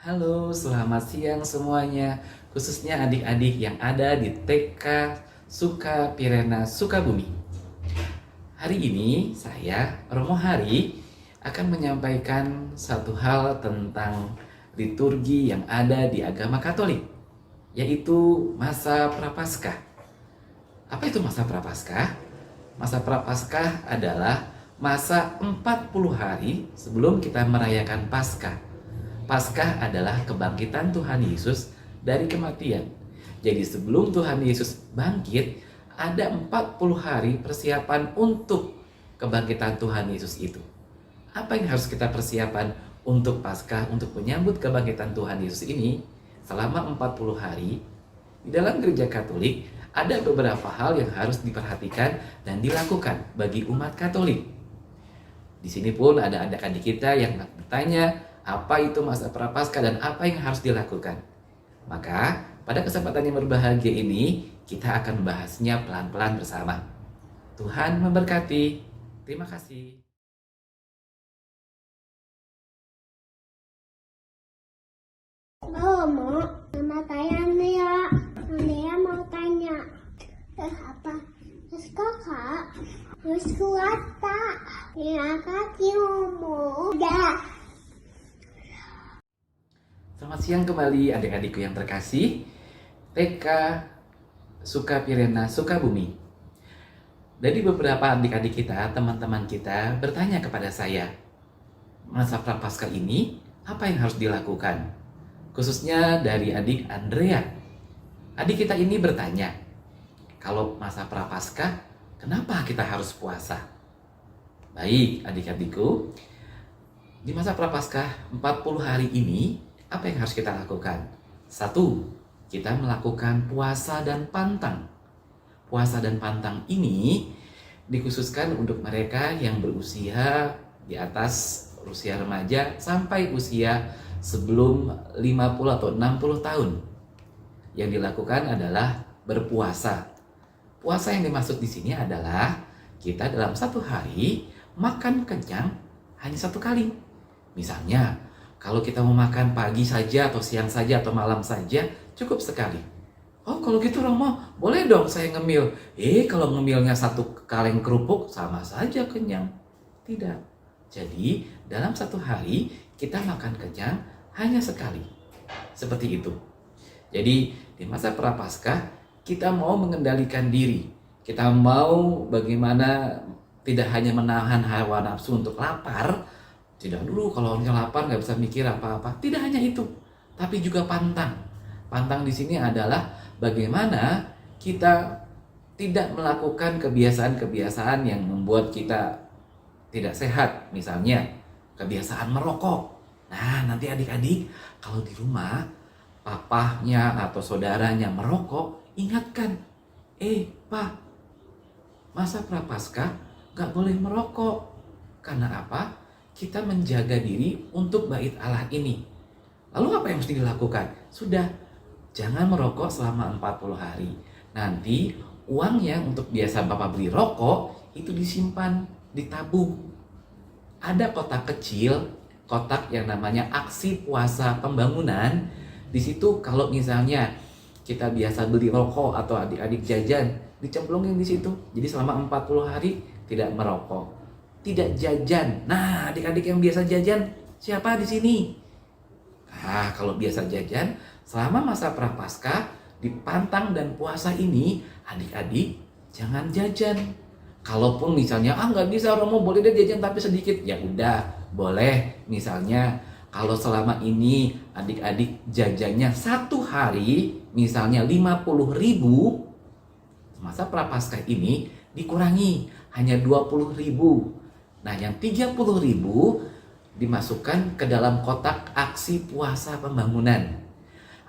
Halo, selamat siang semuanya, khususnya adik-adik yang ada di TK Suka Pirena Sukabumi. Hari ini saya, Romo Hari, akan menyampaikan satu hal tentang liturgi yang ada di agama Katolik, yaitu masa Prapaskah. Apa itu masa Prapaskah? Masa Prapaskah adalah masa 40 hari sebelum kita merayakan Paskah. Paskah adalah kebangkitan Tuhan Yesus dari kematian. Jadi sebelum Tuhan Yesus bangkit, ada 40 hari persiapan untuk kebangkitan Tuhan Yesus itu. Apa yang harus kita persiapan untuk Paskah, untuk menyambut kebangkitan Tuhan Yesus ini? Selama 40 hari, di dalam gereja Katolik, ada beberapa hal yang harus diperhatikan dan dilakukan bagi umat Katolik. Di sini pun ada adik-adik kita yang bertanya, apa itu masa Prapaskah dan apa yang harus dilakukan. Maka pada kesempatan yang berbahagia ini kita akan membahasnya pelan-pelan bersama. Tuhan memberkati. Terima kasih. Mau saya Nea. Nea mau tanya. Apa? Terus kakak. Terus kuata. Ya kaki ngomong. Udah. Selamat siang kembali adik-adikku yang terkasih. TK Suka Pirena Sukabumi. Dari beberapa adik-adik kita, teman-teman kita bertanya kepada saya, masa Prapaskah ini apa yang harus dilakukan? Khususnya dari adik Andrea. Adik kita ini bertanya, kalau masa Prapaskah, kenapa kita harus puasa? Baik adik-adikku, di masa Prapaskah 40 hari ini, apa yang harus kita lakukan? 1. Kita melakukan puasa dan pantang. Puasa dan pantang ini dikhususkan untuk mereka yang berusia di atas usia remaja sampai usia sebelum 50 atau 60 tahun. Yang dilakukan adalah berpuasa. Puasa yang dimaksud di sini adalah kita dalam satu hari makan kenyang hanya satu kali. Misalnya, kalau kita mau makan pagi saja atau siang saja atau malam saja, cukup sekali. Oh, kalau gitu Romo, boleh dong saya ngemil. Kalau ngemilnya satu kaleng kerupuk, sama saja kenyang. Tidak. Jadi, dalam satu hari, kita makan kenyang hanya sekali. Seperti itu. Jadi, di masa Prapaskah, kita mau mengendalikan diri. Kita mau bagaimana tidak hanya menahan hawa nafsu untuk lapar. Tidak dulu, kalau orangnya lapar nggak bisa mikir apa-apa. Tidak hanya itu, tapi juga pantang. Pantang di sini adalah bagaimana kita tidak melakukan kebiasaan-kebiasaan yang membuat kita tidak sehat. Misalnya, kebiasaan merokok. Nah, nanti adik-adik, kalau di rumah, papahnya atau saudaranya merokok, ingatkan. Pak, masa Prapaskah nggak boleh merokok. Karena apa? Kita menjaga diri untuk bait Allah ini. Lalu apa yang mesti dilakukan? Sudah, jangan merokok selama 40 hari. Nanti uangnya untuk biasa Bapak beli rokok itu disimpan, ditabung. Ada kotak kecil, kotak yang namanya aksi puasa pembangunan. Di situ kalau misalnya kita biasa beli rokok atau adik-adik jajan, dicemplungin di situ. Jadi selama 40 hari tidak merokok. Tidak jajan. Nah, adik-adik yang biasa jajan, siapa di sini? Nah, kalau biasa jajan, selama masa Prapaskah, di pantang dan puasa ini, adik-adik jangan jajan. Kalaupun misalnya, nggak bisa Romo, boleh deh jajan tapi sedikit. Ya udah, boleh. Misalnya, kalau selama ini adik-adik jajannya satu hari, misalnya 50.000, masa Prapaskah ini dikurangi, hanya 20.000. Nah, yang 30.000 dimasukkan ke dalam kotak aksi puasa pembangunan.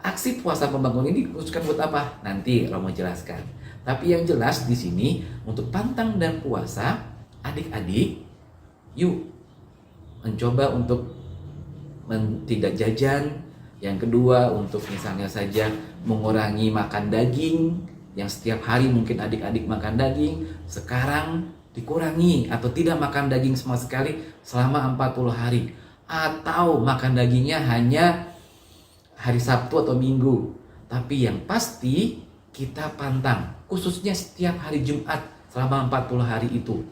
Aksi puasa pembangunan ini dikhususkan buat apa? Nanti Romo jelaskan. Tapi yang jelas di sini untuk pantang dan puasa, adik-adik, yuk mencoba untuk tidak jajan. Yang kedua, untuk misalnya saja mengurangi makan daging. Yang setiap hari mungkin adik-adik makan daging, sekarang dikurangi atau tidak makan daging sama sekali selama 40 hari. Atau makan dagingnya hanya hari Sabtu atau Minggu. Tapi yang pasti kita pantang, khususnya setiap hari Jumat selama 40 hari itu.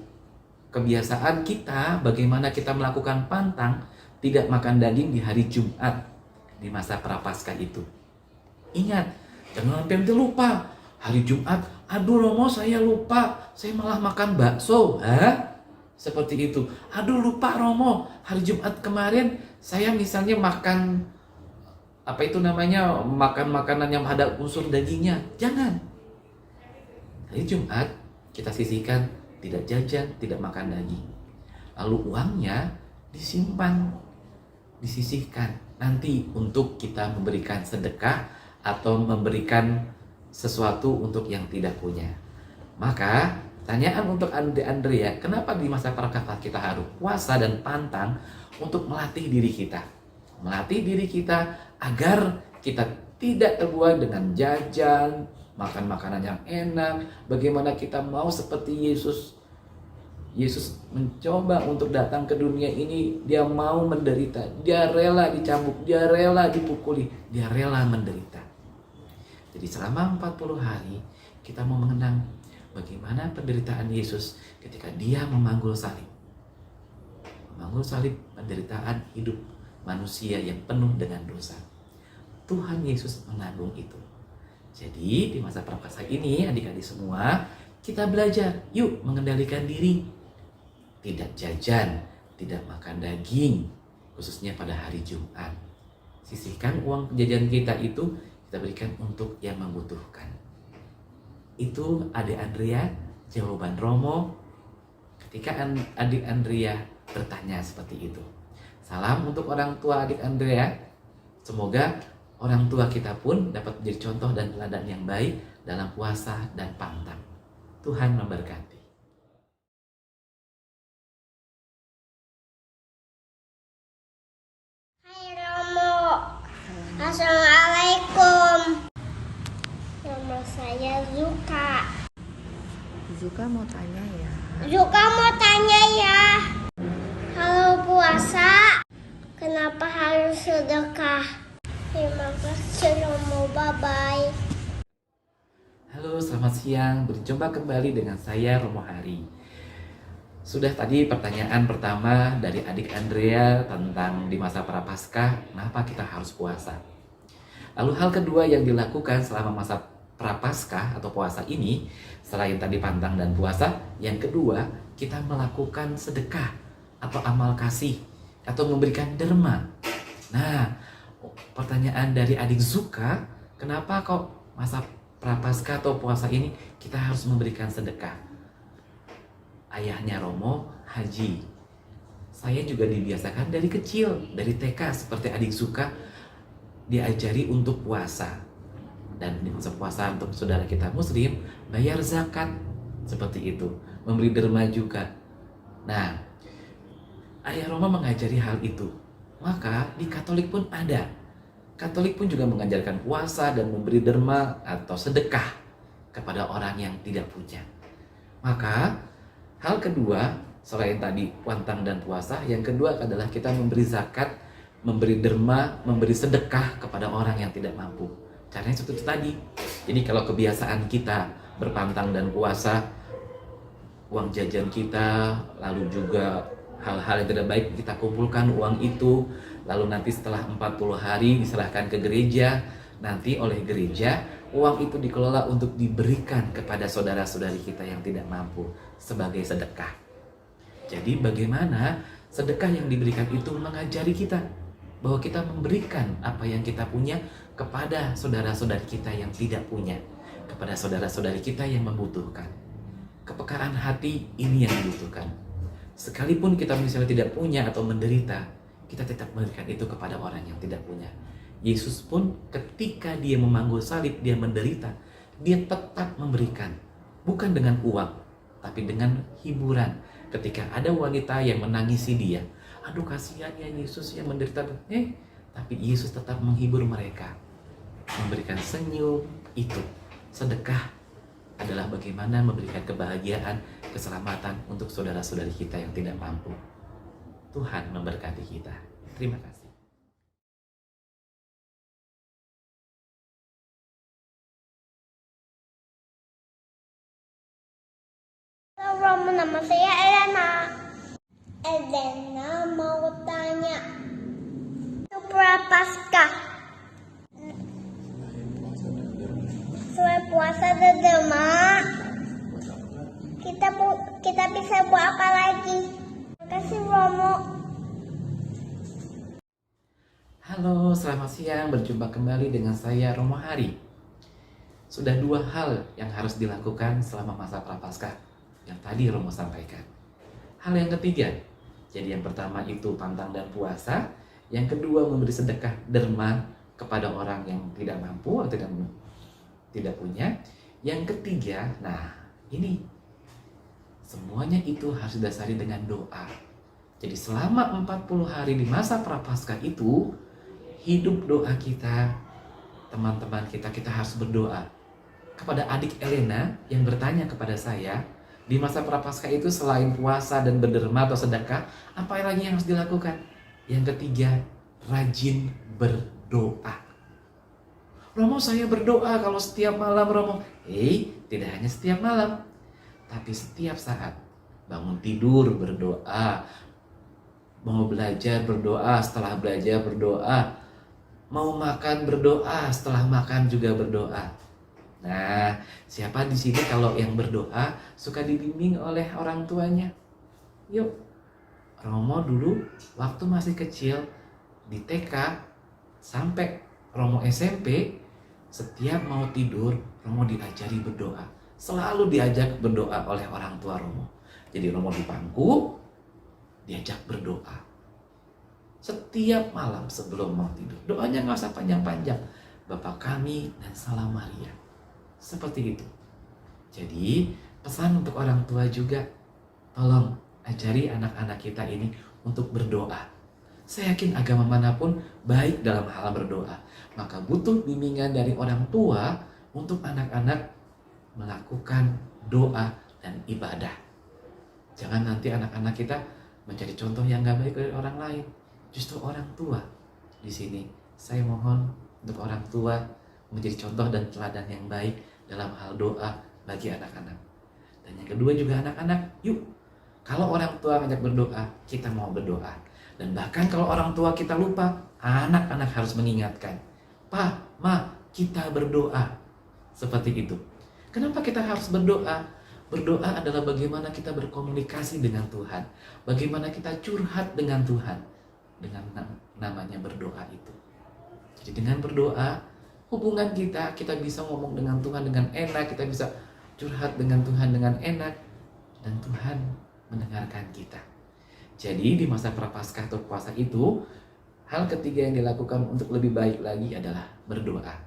Kebiasaan kita bagaimana kita melakukan pantang tidak makan daging di hari Jumat di masa Prapaskah itu. Ingat, jangan sampai nanti lupa. Hari Jumat, aduh Romo saya lupa, saya malah makan bakso. Seperti itu. Aduh lupa Romo, hari Jumat kemarin saya misalnya makan makan makanan yang ada unsur dagingnya. Jangan. Hari Jumat kita sisihkan, tidak jajan, tidak makan daging. Lalu uangnya disimpan, disisihkan nanti untuk kita memberikan sedekah atau memberikan sesuatu untuk yang tidak punya. Maka tanyaan untuk Andrea, kenapa di masa Prapaskah kita harus puasa dan pantang untuk melatih diri kita? Melatih diri kita agar kita tidak terbuai dengan jajan, makan makanan yang enak. Bagaimana kita mau seperti Yesus. Yesus mencoba untuk datang ke dunia ini, dia mau menderita, dia rela dicambuk, dia rela dipukuli, dia rela menderita. Jadi selama 40 hari kita mau mengenang bagaimana penderitaan Yesus ketika dia memanggul salib. Memanggul salib penderitaan hidup manusia yang penuh dengan dosa. Tuhan Yesus menanggung itu. Jadi di masa Prapaskah ini adik-adik semua, kita belajar yuk mengendalikan diri. Tidak jajan, tidak makan daging, khususnya pada hari Jumat. Sisihkan uang jajan kita itu, kita berikan untuk yang membutuhkan. Itu adik Andrea, jawaban Romo ketika adik Andrea bertanya seperti itu. Salam untuk orang tua adik Andrea. Semoga orang tua kita pun dapat menjadi contoh dan teladan yang baik dalam puasa dan pantang. Tuhan memberkati. Hai Romo, Assalamualaikum. Nama saya Zuka. Zuka mau tanya ya. Zuka mau tanya ya. Kalau puasa, kenapa harus sedekah? Terima kasih Romo, bye-bye. Halo, selamat siang. Berjumpa kembali dengan saya Romo Hari. Sudah tadi pertanyaan pertama dari adik Andrea tentang di masa Prapaskah, kenapa kita harus puasa. Lalu hal kedua yang dilakukan selama masa Prapaskah atau puasa ini, selain tadi pantang dan puasa, yang kedua kita melakukan sedekah atau amal kasih atau memberikan derma. Nah, pertanyaan dari adik Zuka, kenapa kok masa Prapaskah atau puasa ini kita harus memberikan sedekah? Ayahnya Romo haji. Saya juga dibiasakan dari kecil, dari TK seperti adik Zuka diajari untuk puasa. Dan di masa puasa untuk saudara kita muslim, bayar zakat seperti itu, memberi derma juga. Nah, Ayah Roma mengajari hal itu. Maka di Katolik pun ada. Katolik pun juga mengajarkan puasa dan memberi derma atau sedekah kepada orang yang tidak punya. Maka hal kedua selain tadi pantang dan puasa, yang kedua adalah kita memberi zakat, memberi derma, memberi sedekah kepada orang yang tidak mampu. Caranya seperti itu tadi. Jadi kalau kebiasaan kita berpantang dan puasa, uang jajan kita, lalu juga hal-hal yang tidak baik kita kumpulkan uang itu, lalu nanti setelah 40 hari diserahkan ke gereja, nanti oleh gereja uang itu dikelola untuk diberikan kepada saudara-saudari kita yang tidak mampu sebagai sedekah. Jadi bagaimana sedekah yang diberikan itu mengajari kita bahwa kita memberikan apa yang kita punya kepada saudara-saudari kita yang tidak punya, kepada saudara-saudari kita yang membutuhkan. Kepekaan hati ini yang dibutuhkan. Sekalipun kita misalnya tidak punya atau menderita, kita tetap memberikan itu kepada orang yang tidak punya. Yesus pun ketika dia memanggul salib, dia menderita, dia tetap memberikan. Bukan dengan uang, tapi dengan hiburan. Ketika ada wanita yang menangisi dia, aduh kasihan ya Yesus yang menderita, tapi Yesus tetap menghibur mereka. Memberikan senyum itu. Sedekah adalah bagaimana memberikan kebahagiaan, keselamatan untuk saudara-saudari kita yang tidak mampu. Tuhan memberkati kita. Terima kasih. Romo, nama saya Elena. Elena mau tanya, Prapaskah selain puasa dan derma, kita bisa buat apa lagi? Terima kasih Romo. Halo, selamat siang. Berjumpa kembali dengan saya Romo Hari. Sudah 2 hal yang harus dilakukan selama masa Prapaskah yang tadi Romo sampaikan. Hal yang ketiga, jadi yang pertama itu pantang dan puasa. Yang kedua memberi sedekah derma kepada orang yang tidak mampu atau tidak punya. Yang ketiga, nah ini semuanya itu harus didasari dengan doa. Jadi selama 40 hari di masa Prapaskah itu, hidup doa kita, teman-teman kita harus berdoa. Kepada adik Elena yang bertanya kepada saya, di masa Prapaskah itu selain puasa dan berderma atau sedekah, apa lagi yang harus dilakukan? Yang ketiga, rajin berdoa. Romo, saya berdoa kalau setiap malam, Romo. Tidak hanya setiap malam, tapi setiap saat. Bangun tidur berdoa, mau belajar berdoa, setelah belajar berdoa, mau makan berdoa, setelah makan juga berdoa. Nah, siapa di sini kalau yang berdoa suka dibimbing oleh orang tuanya? Yuk, Romo dulu waktu masih kecil di TK sampai Romo SMP, setiap mau tidur Romo diajari berdoa. Selalu diajak berdoa oleh orang tua Romo. Jadi Romo di bangku diajak berdoa. Setiap malam sebelum mau tidur, doanya nggak usah panjang-panjang. Bapa kami dan salam Maria. Seperti itu. Jadi pesan untuk orang tua juga, tolong ajari anak-anak kita ini untuk berdoa. Saya yakin agama manapun baik dalam hal berdoa. Maka butuh bimbingan dari orang tua untuk anak-anak melakukan doa dan ibadah. Jangan nanti anak-anak kita menjadi contoh yang gak baik dari orang lain. Justru orang tua. Di sini saya mohon untuk orang tua menjadi contoh dan teladan yang baik dalam hal doa bagi anak-anak. Dan yang kedua juga anak-anak, yuk, kalau orang tua ngajak berdoa, kita mau berdoa. Dan bahkan kalau orang tua kita lupa, anak-anak harus mengingatkan, Pa, Ma, kita berdoa. Seperti itu. Kenapa kita harus berdoa? Berdoa adalah bagaimana kita berkomunikasi dengan Tuhan. Bagaimana kita curhat dengan Tuhan. Dengan namanya berdoa itu. Jadi dengan berdoa, hubungan kita bisa ngomong dengan Tuhan dengan enak. Kita bisa curhat dengan Tuhan dengan enak. Dan Tuhan mendengarkan kita. Jadi di masa Prapaskah atau puasa itu, hal ketiga yang dilakukan untuk lebih baik lagi adalah berdoa.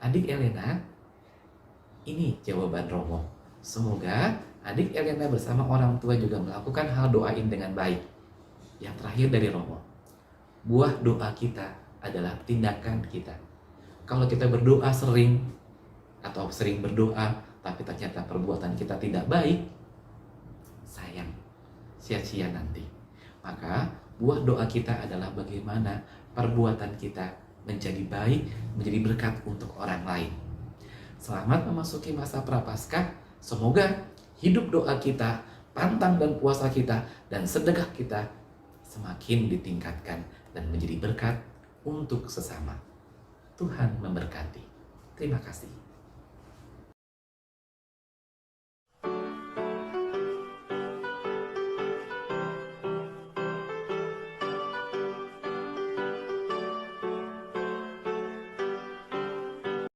Adik Elena, ini jawaban Romo. Semoga adik Elena bersama orang tua juga melakukan hal doain dengan baik. Yang terakhir dari Romo, buah doa kita adalah tindakan kita. Kalau kita berdoa sering atau sering berdoa tapi ternyata perbuatan kita tidak baik, sayang, sia-sia nanti. Maka buah doa kita adalah bagaimana perbuatan kita menjadi baik, menjadi berkat untuk orang lain. Selamat memasuki masa Prapaskah. Semoga hidup doa kita, pantang dan puasa kita, dan sedekah kita semakin ditingkatkan dan menjadi berkat untuk sesama. Tuhan memberkati. Terima kasih.